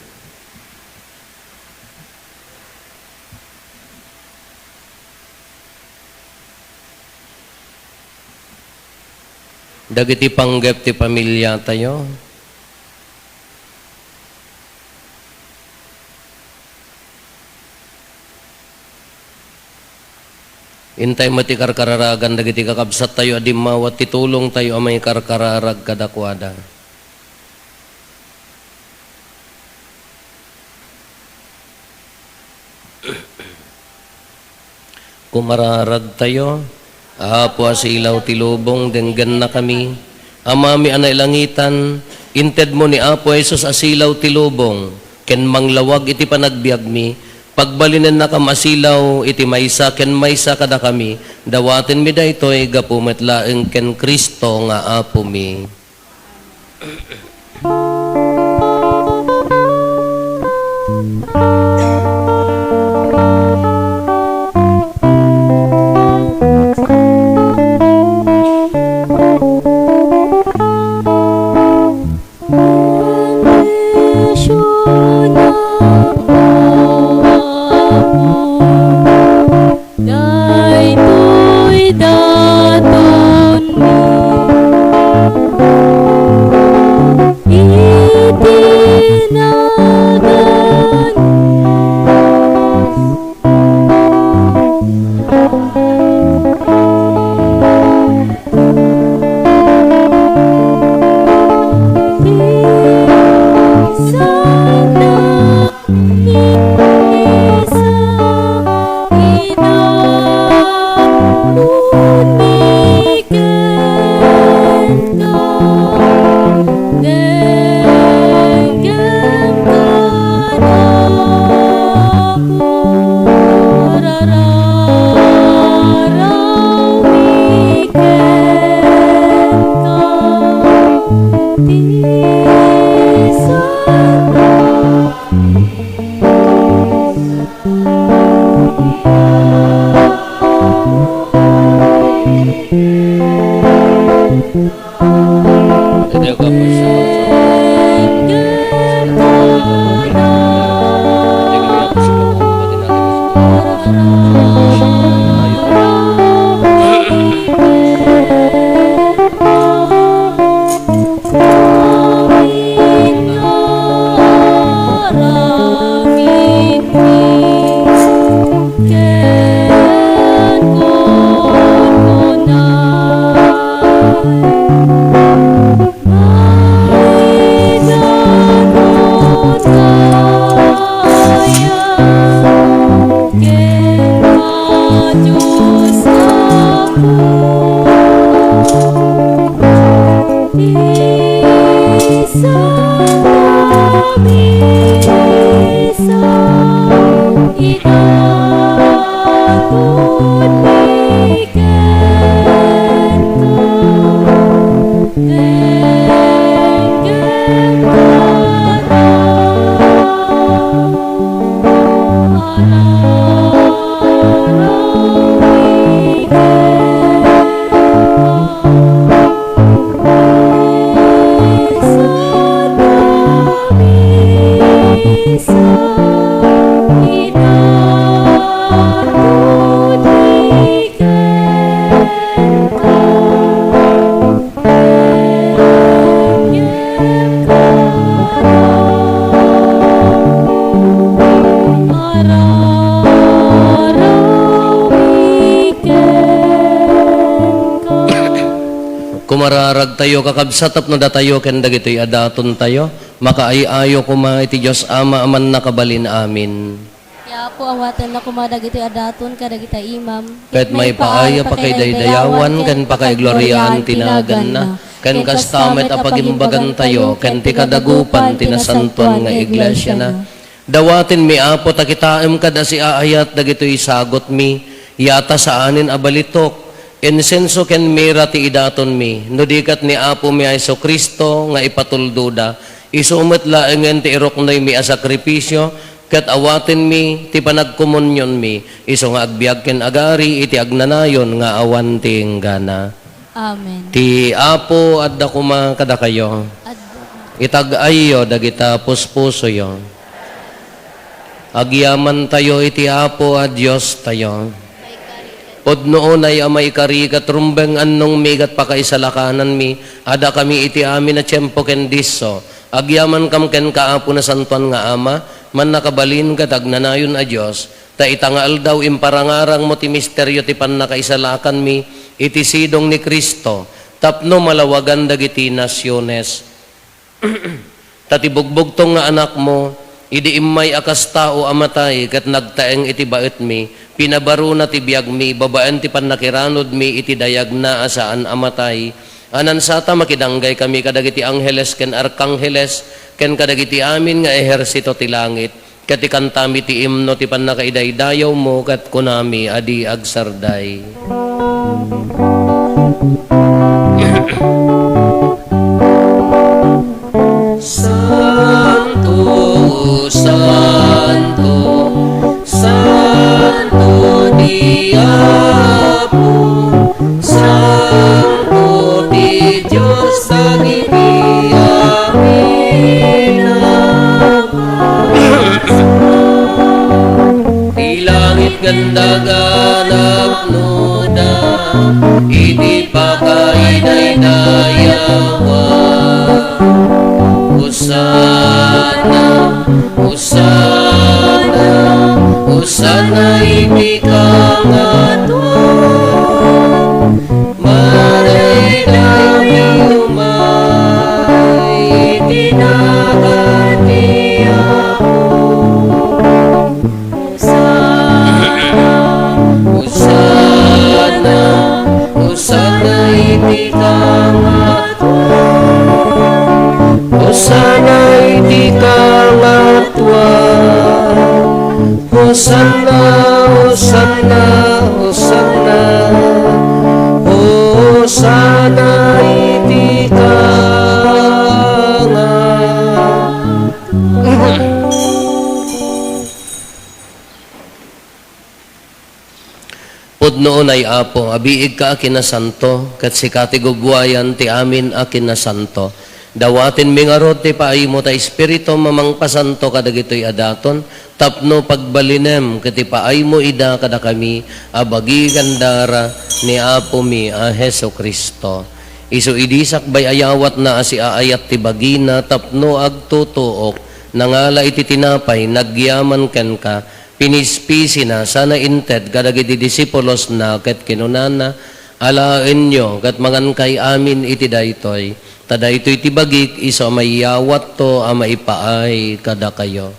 Dagiti panggep ti pamilya tayo. Intay mati karkararagan dagiti kakabsat tayo adimawat titulong tayo amay karkararag kadakwada. Kumararag tayo, Apo asilaw ti lubong denggan na kami, amami anay langitan, inted mo ni Apo Jesus asilaw ti lubong, ken manglawag iti panagbiag mi, pagbalinen na kamasilaw iti maysa ken maysa kada kami, dawaten mi daytoy gapumet laeng ken Kristo nga Apo mi. Daytoy daton mi itinagan Santa Ito ka po sa kumararag tayo kakabsatap na datayo ken dagitoy adaton tayo makaayayo kuma iti Dios Ama aman nakabalin amin. Kaya po awatan na kumadag ito adaton kadagita imam. Ket may paaya pa kay daydayawan ken pa kay gloryaan tinagan na. Ken kastamet apagimbagan tayo ken ti kadagupan tinasantuan nga iglesia na. Dawatin mi apo takitaem kada si aayat dagitoy sagot mi yata saanin abalitok. Insenso ken mira ti idaton mi no dikat ni apo mi Hesu Kristo nga ipatulduda isumet laengen ti iroknoy mi a sakripisyo ket awaten mi ti panagkomunyon mi iso nga agbiag ken agari iti agnanayon nga awan ti enggana. Amen. Ti apo adda kuma kada kayo itag-ayo dagita puspuso yo agyaman tayo iti apo a Dios tayo. Od noon ay amay karikat rumbeng annong migat pakaisalakanan mi, ada kami iti amin na tiyempo ken diso, agyaman kam ken kaapo na santuan nga ama, man nakabalin ka tagnanayon a Diyos, ta itangal daw imparangarang mo ti misteryo ti pan nakaisalakan mi, iti sidong ni Kristo, tapno malawagan dagiti nasyones. Tatibugbog tong nga anak mo, idi imay akas tao amatay, kat nagtaeng iti bait mi, pinabaro na ti biag mi, babaan ti pannakiranod mi, iti dayag na asaan amatay. Anan sata makidanggay kami kadagiti angheles ken arkangheles, ken kadagiti amin nga ehersito ti langit, ket ikantami ti imno ti pannakaidaydayaw mo, kat kunami adi agsarday. Santo, Santo, Santo di Apo, Santo di Diyos ang amin. Di langit ganda ganap nuda, iti pakaiday-dayawan. Hosana, Hosana, Hosana iti kangaton, marayday umay, iti nagati ako. Hosana, Hosana iti kangaton, Hosana iti kangatwan, Hosana, Hosana, Hosana, Hosana iti kangatwan. Pudnoon ay Apo, abiig ka akin na santo, kat si katigubwayan ti amin akin na santo. Dawatin mingarot ti paay mo ta Espiritu mamang pasanto kadagitoy adaton, tapno pagbalinem kati paay mo ida kada kami, abagi gandara ni Apo mi a Heso Kristo. Isu idisak bay ayawat na asi aayat ti bagina, tapno agtutuok, nangala iti tinapay, nagyaman ken ka, pinispisi na, sana inted, kadagiti disipulos na, ket kinunana, alaen nyo, kat mangan kay amin iti daytoy, tada ito'y tibagik, iso mayawat to, maipaay kada kayo.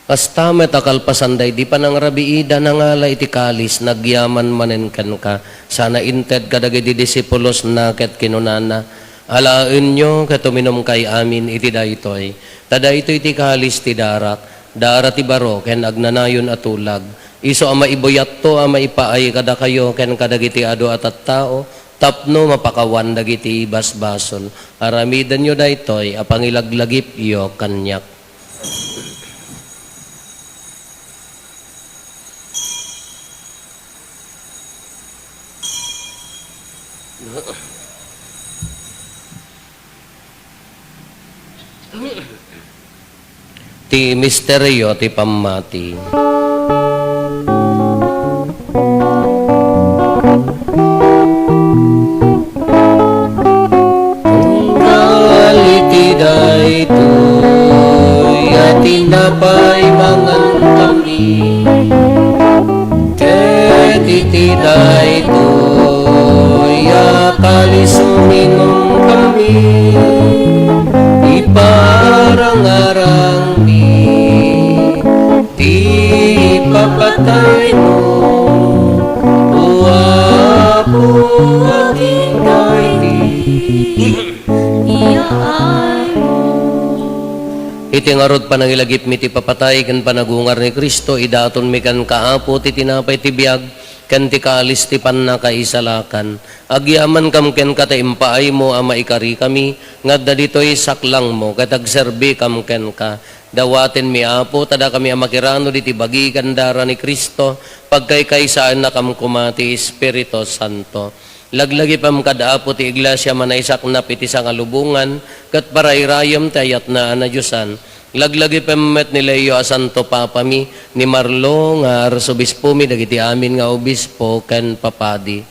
Kastamet akalpasanday, di pa nang rabiida nangala iti kalis, nagyaman manen kan ka, sana inted kadagiti disipulos na ket kinunana, alaen nyo katuminom kay amin iti daytoy, tada ito iti kalis ti darak, dara ti baro, ken agnanayon atulag, iso ama ibuyat to, ama ipaay kada kayo, ken kadagiti ado at tao, tapno mapakawan dagiti basbasol, aramidan nyo daytoy, apangilaglagip iyo kanyak. Ti misteryo ti pamati. Tunggal iti daytoy at tinapay mangan kami, ket iti daytoy kalis uminom kami, iparang-arang ti papatay mo, o Apo aking kaibig, iyaay mo. Iti ngarod panangilagip mi ti papatay kan panagungar ni Kristo, idaton mi kan kaapo ti tinapay ti biag, kan ti kalis ti panna kaisalakan. Agyaman kam ken kataimpaay mo ama ikari kami, ngadda dito'y saklang mo, katagserbi kam ken ka. Dawatin mi Apo, tada kami amakirano diti bagi kandara ni Kristo, pagkaykaysaan na kam kumati Espiritu Santo. Laglagi pam kada Apo ti iglesia manaisak na piti sa kalubungan, kat parayrayam tayat na anadyosan. Laglagi pammet ni Leo a Santo Papa mi, ni Marlo nga arsobispo mi, dagiti amin nga obispo ken papadi.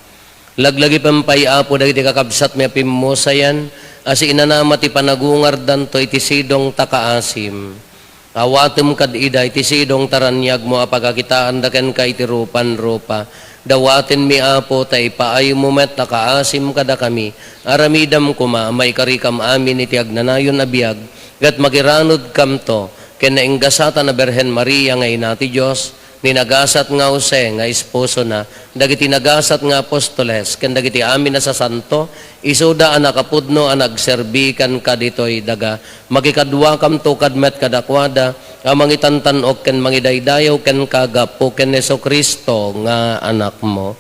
Laglagi pampay Apo dagiti kakabsat mi apimmosayan, asi inanama ti panagungar danto iti sidong takaasim. Awatem kad ida iti sidong taranyag mo apagakitaan daken ka iti rupan-rupa. Dawaten mi Apo tay paay mo met takaasim kada kami. Aramidam kuma may karikam amin iti agnanayon na biag. Gat magiranod kam to ken nainggasata na Berhen Maria nga ina ti Dios, ninagasat nga Jose nga esposo na, dagiti nagasat nga apostoles, ken dagiti amin na sa santo, isuda ang nakapudno ang nagserbikan ka dito'y daga, magikadwa kam to kadmet kadakwada, amang itantanok ken mangidaydayaw ken kagapo ken Heso Kristo nga anak mo.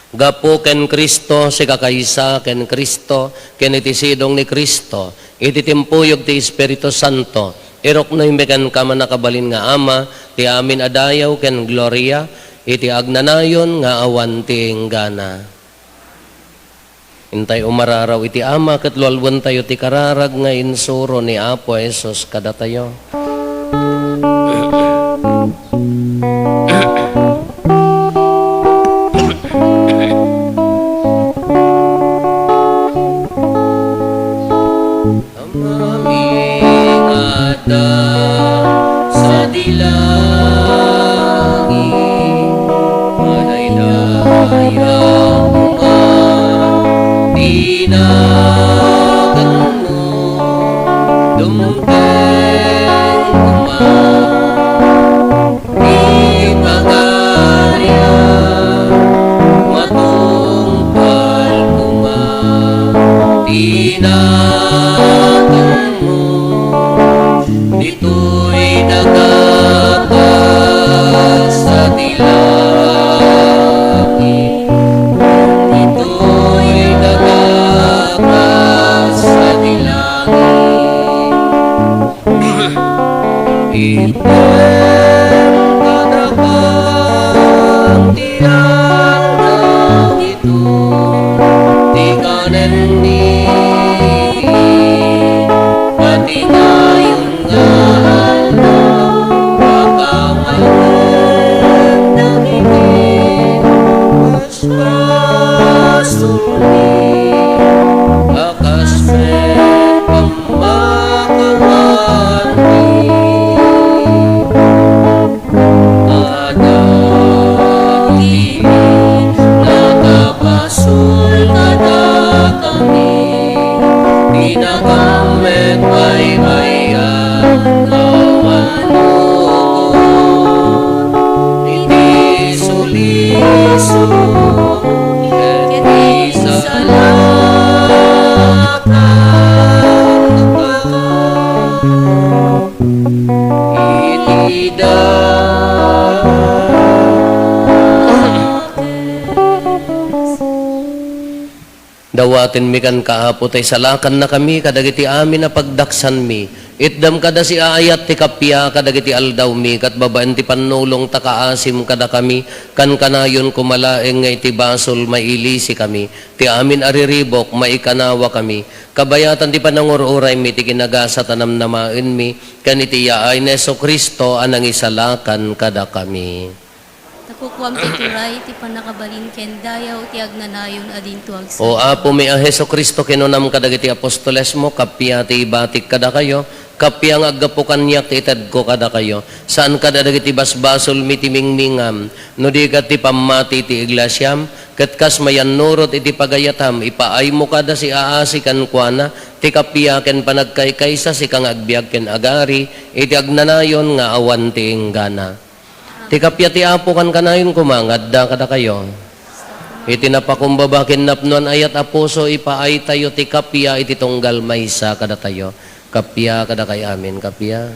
Gapo ken Kristo, si kakaysa ken Kristo, ken itisidong ni Kristo, ititimpuyog ti Espiritu Santo, irok na himbekan ka man nakabalin nga ama, ti amin adayaw ken gloria, iti agnanayon nga awan ti inggana. Intay umararaw iti ama, ket lualwan tayo ti kararag nga insuro ni Apo Jesus kada tayo. Aming ada sa dilangit, madaydaya mga tinagan mo, dumpeng kuma, ipagarya, matungpal kuma, tinagan mo, dito'y nagapas sa dilang. pasulmi akas met pamakawan mi adagimi nagapasul kada kami pinagamet baybayan kawanugon iti suliso iti salakan iti dawatin mi kan kaapo tay salakan na kami kadagiti amin na pagdaksan mi. Itdam kada si ayat ti kapya kadagiti aldaw mi kat babaan ti panulong takaasim kada kami kan kanayon kumalaeng nga iti basol mailisi kami. Ti amin ariribok maikanawa kami. Kabayatan ti panangururay mi ti kinagasa tanamnamain mi kan iti yaay na Yesu Kristo anang isalakan kada kami. Nakukuam ti turay, ti panakabalin ken dayaw, ti agnanayon adin tuag sa. O apo mi ang Heso Kristo kinunam kadagiti apostoles mo, kapya ti ibatik kada kayo, kapya ang agapukan niyak ti itad ko kada kayo. Saan kada dagiti basbasol mi ti mingmingam, no di kat ti pamati ti iglasyam, kat kas mayan nurot iti pagayatam, ipaay mo kada si aasi kan kuana, ti kapya ken panagkaykaysa si kang agbiag ken agari, iti agnanayon nga awan ti inggana. Ti kapya ti apo kan kanayon kumangad da kada kayo. Iti napakumbabakin napnuan ayat apuso ipaay tayo ti kapya iti tunggal maysa kada tayo. Kapya kada kay amin kapya.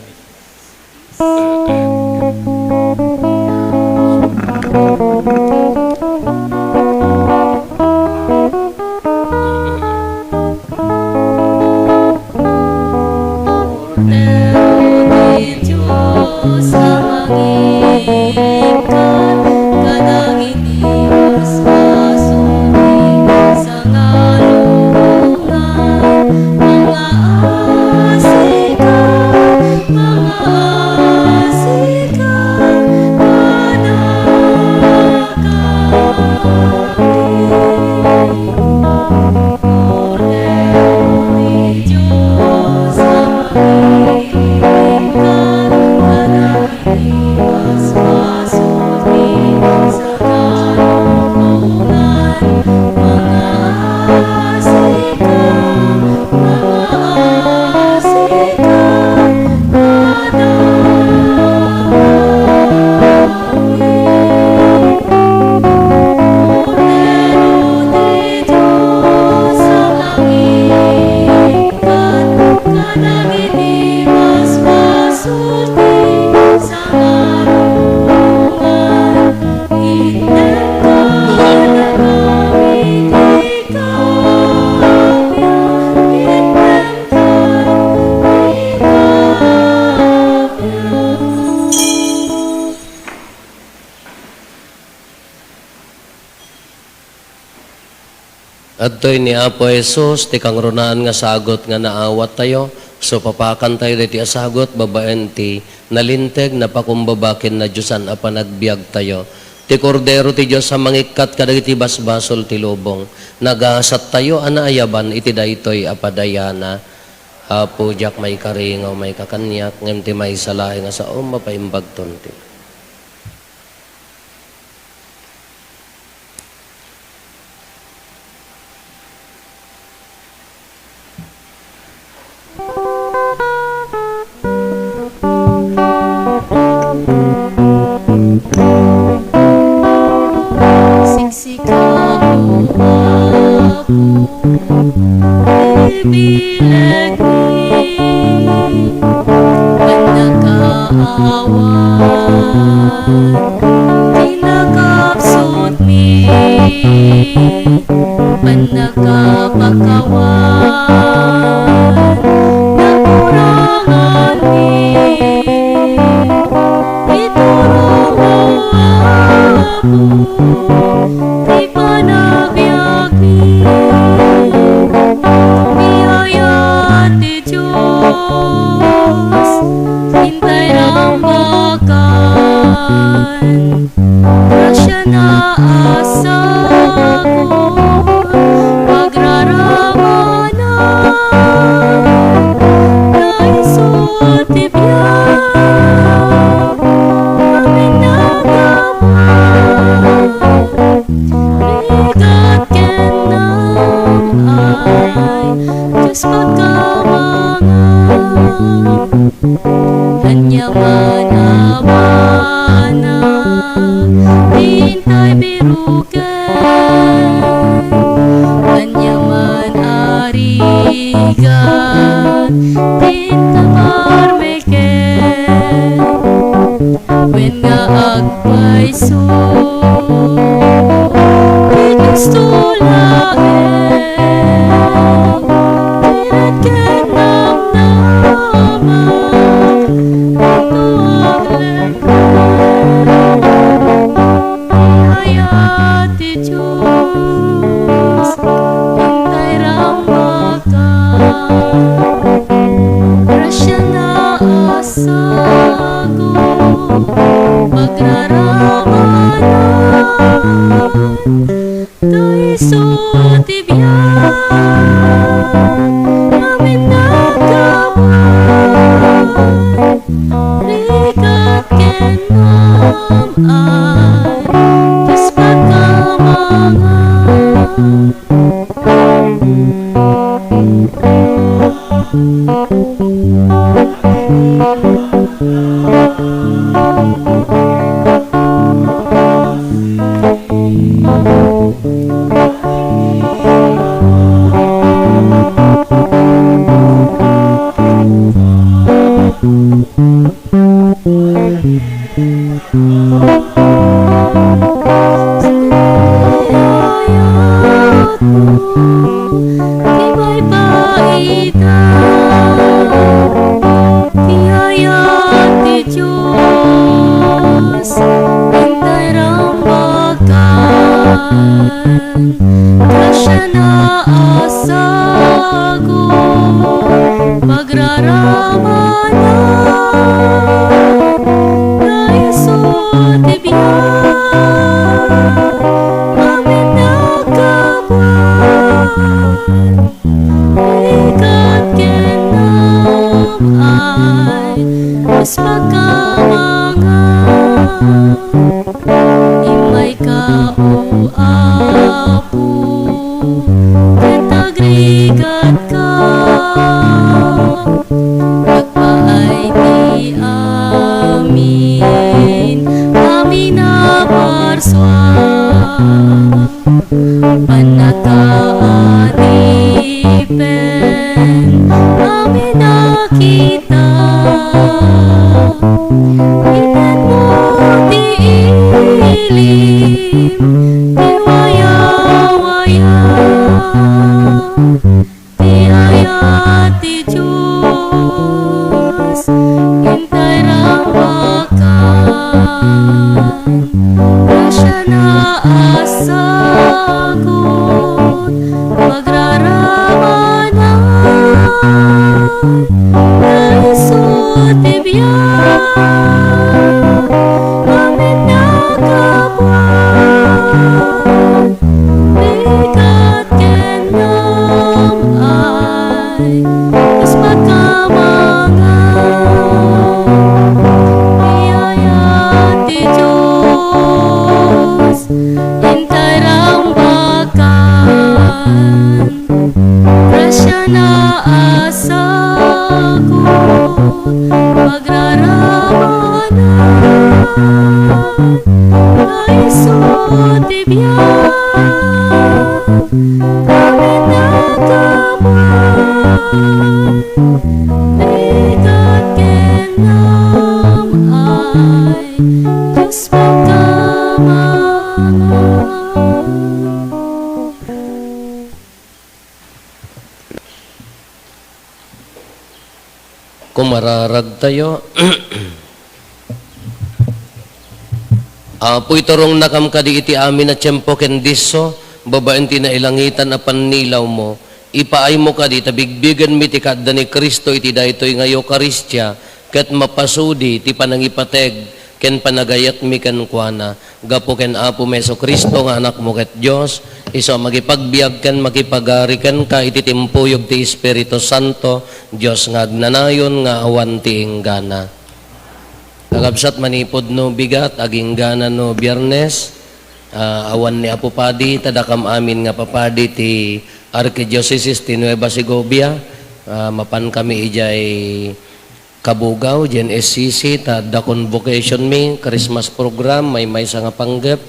Adtoy ni Apo Jesus, ti kang runaan nga sagot nga naawat tayo, so papakan tayo ti asagot, babaen ti nalinteg, napakumbabakin na Diyosan a panagbiag tayo. Ti kordero ti Diyos sa mangikat kadagiti basbasol ti lubong, nagasat tayo, anaayaban, iti daytoy apadayana. Apo jak may karingaw, may kakanyak, ngem ti may salahi nga sa mapaimbagton ti. Bilag ni panagkaawan, tinagapsot mi panagkapakawan, nakurangan mi ituro mo Apo, di panagbiag mi Diyos, hintay rambakan, grasya na asa. Anyaman arigan tintamar meken when nga agpaiso pinagstulaen tirat ken namnaman ito ang lengkay ayat ti Diyos hintay rambakan grasya na asago magraramanan tayo sutibyan amin nagawan rigat kenam ay Diyos pagkamangan ayat mo di may paitan di ayat ti Diyos hintay rambakan grasya na asago magraramanan tayo sutibyan amin nagawan rigat kenam ay Diyos pagkamangan imay ka o apo ket agrigat ka pagpaay ti amin amin na marswa panakaanipen amin nakita inan mo ti ilim ti waya-waya ti ayat ti Diyos hintay rambakan grasya na asagot magraramanan tayo sutibyan amin nagawan rigat kenam ay Diyos pagkamangan iyayat ti Diyos hintay rambakan grasya na asagot magraramanan tayo sutibyan amin nagawan rigat kenam ay Diyos pagkamangan. Kung mararag tayo, apoy torong nakam kadi iti amin na tiyempo kendiso, babaen ti nailangitan na pannilaw mo, ipaay mo kadi tabigbigan mi ti kadda ni Kristo iti daytoy nga Eukaristya, ket mapasudi ti panangipateg, ken panagayat mi ken kuana, gapo ken Apo Meso Kristo nga anak mo ket Dios, iso magipagbiag ken makipagari ken ka iti timpuyog ti Espiritu Santo, Dios nga agnanayon nga awan ti inggana. Kagabsat manipod no bigat, aging gana no Biyernes, awan ni Apo Padi, tadakam amin nga papadi ti Archdiocese ti Nueva Segovia, mapan kami ijay Kabugaw, GNSCC, ta da convocation mi, Christmas program, may sa nga panggap.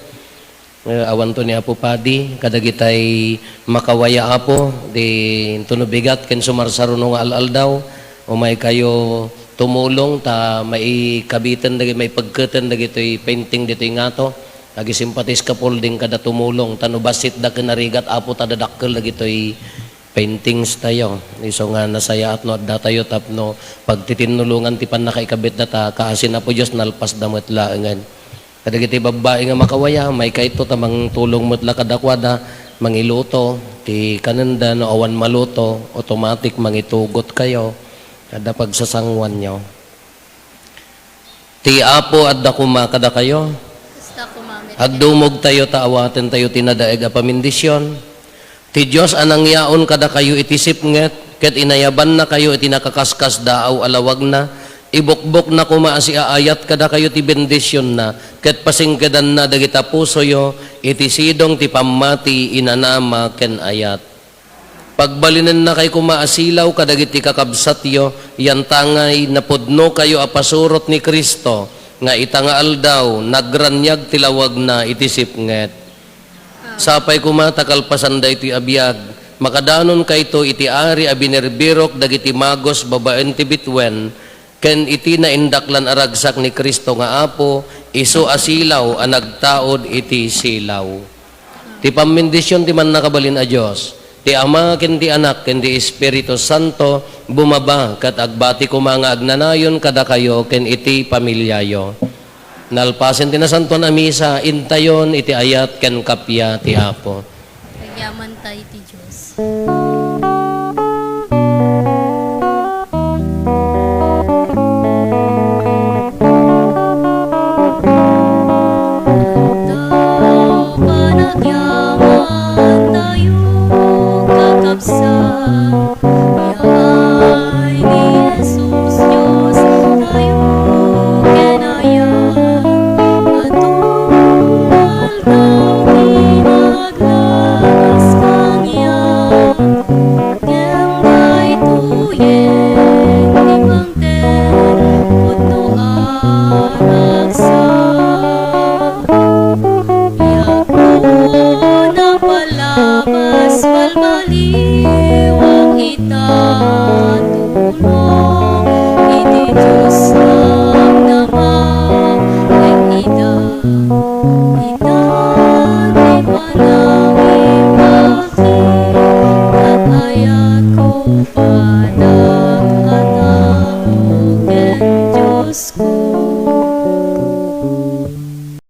Awan to ni Apo Padi, kadagitay makawaya Apo, di tunubigat, ken sumarsarunong al-al daw, o may kayo tumulong, ta may kabitan, may pagkatan, dagito'y painting dito'y nga to, lagi simpatis ka ding kada tumulong, tanubasit da kinarigat Apo tadadakkel, dagito'y paintings tayo. Iso nga nasaya at no, da tayo tapno, pagtitinulungan ti pan nakaikabit na ta, kaasin na po Diyos, nalpas damot laangan. Kadagiti babae nga makawaya, may kaito tamang tulong mutla kadakwada, mangiluto, ti kananda no awan maluto, automatic mangitugot kayo, kada pagsasangwan nyo. Ti Apo at dakuma kada kayo, Basta kumamit. agdumog tayo taawaten tayo tinadaeg a pamindisyon. Ti Diyos anang yaon kada kayo itisip nget, ket inayaban na kayo iti nakakaskas daaw alawag na, ibukbok na kumaasi aayat kada kayo ti bendisyon na, ket pasingkedan na dagita puso yo, iti sidong ti pamati inanama ken ayat. Pagbalinan na kay kumaasilaw kadagiti kakabsat yo, yan tangay napudno kayo apasurot ni Kristo, nga itangaal daw, nagranyag tilawag na itisip nget. Sapay kumatakal pasanday ti abiyag, makadanon kayto iti ari abinerbirok dagiti magos babaen ti bitwen, ken iti naindaklan aragsak ni Kristo nga Apo, isu asilaw ang nagtaod iti silaw. Ti pamindisyon ti man nakabalin a Diyos, ti Ama ken ti Anak ken ti Espiritu Santo, bumaba kat agbati ko mga agnanayon kada kayo ken iti pamilyayo. Nalpasen ti nasanton a misa, intayon iti ayat ken kapya ti Apo. Pagyaman tayo ti Diyos. Daw panagyaman tayo kakapsat, yaay ni Jesus Diyos tayo kenayang, atumal daw pinaglagas kangyan, gembay tuyen ni Pangter, puto aragsak. Yaku na palabas palbaliwang itatulong, iti Diyos ang nama, ken ida